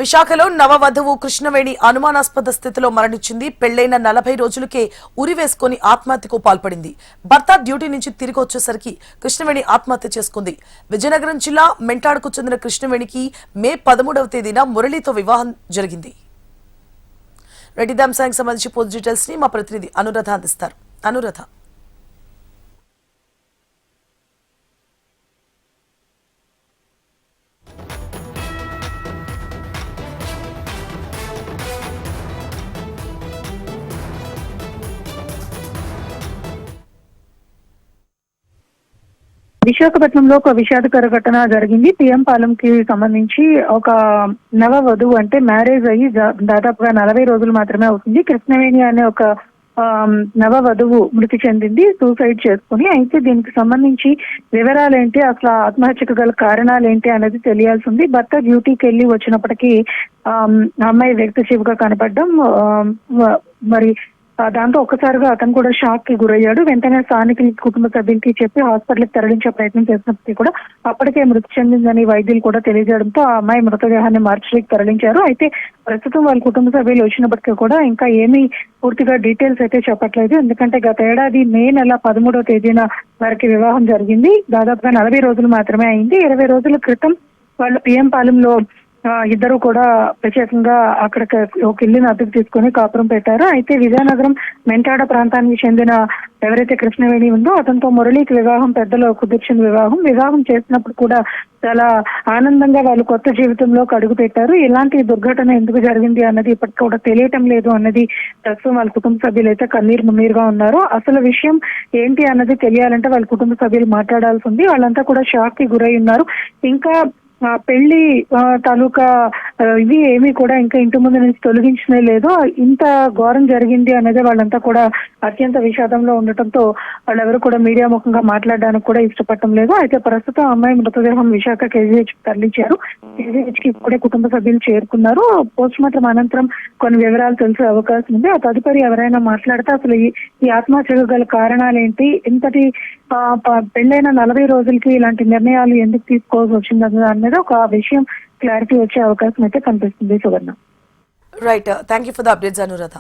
విశాఖలో నవవధువు కృష్ణవేణి అనుమానాస్పద స్థితిలో మరణించింది. పెళ్లైన 40 రోజులకే ఉరి వేసుకుని ఆత్మహత్యకు పాల్పడింది. భర్త డ్యూటీ నుంచి తిరిగి వచ్చేసరికి కృష్ణవేణి ఆత్మహత్య చేసుకుంది. విజయనగరం జిల్లా మెంటాడుకు చెందిన కృష్ణవేణికి మే 13వ తేదీన మురళితో వివాహం జరిగింది. రెడ్డి అంశానికి సంబంధించి పూర్తి డీటెయిల్స్ ని మా ప్రతినిధి అనురాధ అందిస్తారు. అనురాధ, విశాఖపట్నంలో ఒక విషాదకర ఘటన జరిగింది. పిఎం పాలెంకి సంబంధించి ఒక నవ వధువు అంటే మ్యారేజ్ అయ్యి దాదాపుగా 40 రోజులు మాత్రమే అవుతుంది. కృష్ణవేణి అనే ఒక నవ వధువు మృతి చెందింది సూసైడ్ చేసుకుని. అయితే దీనికి సంబంధించి వివరాలు ఏంటి, అసలు ఆత్మహత్యకు గల కారణాలు ఏంటి అనేది తెలియాల్సి ఉంది. భర్త డ్యూటీకి వెళ్ళి వచ్చినప్పటికీ అమ్మాయి వ్యక్తిశివ్ గా కనపడడం, మరి దాంతో ఒక్కసారిగా అతను కూడా షాక్ కి గురయ్యాడు. వెంటనే స్థానికుల కుటుంబ సభ్యులకి చెప్పి హాస్పిటల్కి తరలించే ప్రయత్నం చేసినప్పటికీ కూడా అప్పటికే మృతి చెందిందని వైద్యులు కూడా తెలియజేయడంతో ఆ అమ్మాయి మృతదేహాన్ని మార్చికి తరలించారు. అయితే ప్రస్తుతం వాళ్ళ కుటుంబ సభ్యులు వచ్చినప్పటికీ కూడా ఇంకా ఏమీ పూర్తిగా డీటెయిల్స్ అయితే చెప్పట్లేదు. ఎందుకంటే గత ఏడాది మే నెల 13వ తేదీన వారికి వివాహం జరిగింది. దాదాపుగా 40 రోజులు మాత్రమే అయింది. 20 రోజుల క్రితం వాళ్ళు పిఎం పాలెంలో ఇద్దరు కూడా ప్రత్యేకంగా అక్కడ ఒక ఇల్లుని అద్దెకు తీసుకుని కాపురం పెట్టారు. అయితే విజయనగరం మెంటాడ ప్రాంతానికి చెందిన ఎవరైతే కృష్ణవేణి ఉందో అతనితో మురళికి వివాహం పెద్దలో కుదిర్చిన వివాహం చేసినప్పుడు కూడా చాలా ఆనందంగా వాళ్ళు కొత్త జీవితంలోకి అడుగు పెట్టారు. ఇలాంటి దుర్ఘటన ఎందుకు జరిగింది అన్నది ఇప్పటికి కూడా తెలియటం లేదు అన్నది ప్రస్తుతం వాళ్ళ కుటుంబ సభ్యులు అయితే కన్నీరు మున్నీరుగా ఉన్నారు. అసలు విషయం ఏంటి అన్నది తెలియాలంటే వాళ్ళ కుటుంబ సభ్యులు మాట్లాడాల్సి ఉంది. వాళ్ళంతా కూడా షాక్ కి గురై ఉన్నారు. ఇంకా పెళ్లి తాలూకా ఇవి ఏమీ కూడా ఇంకా ఇంటి ముందు నుంచి తొలగించనే లేదు. ఇంత ఘోరం జరిగింది అనేది వాళ్ళంతా కూడా అత్యంత విషాదంలో ఉండటంతో వాళ్ళెవరు కూడా మీడియా ముఖంగా మాట్లాడడానికి కూడా ఇష్టపడటం లేదు. అయితే ప్రస్తుతం అమ్మాయి మృతదేహం విశాఖ కేజీహెచ్ తరలించారు. కేజీహెచ్ కి ఇప్పుడే కుటుంబ సభ్యులు చేరుకున్నారు. పోస్ట్ మార్టం అనంతరం కొన్ని వివరాలు తెలిసే అవకాశం ఉంది. ఆ తదుపరి ఎవరైనా మాట్లాడితే అసలు ఈ ఆత్మహత్యకు గల కారణాలు ఏంటి, ఇంతటి పెళ్ళైన 40 రోజులకి ఇలాంటి నిర్ణయాలు ఎందుకు తీసుకోవాల్సి వచ్చింది అనేది ఒక విషయం క్లారిటీ వచ్చే అవకాశం అయితే కనిపిస్తుంది. Suvarna, right, thank you for the updates Anuradha.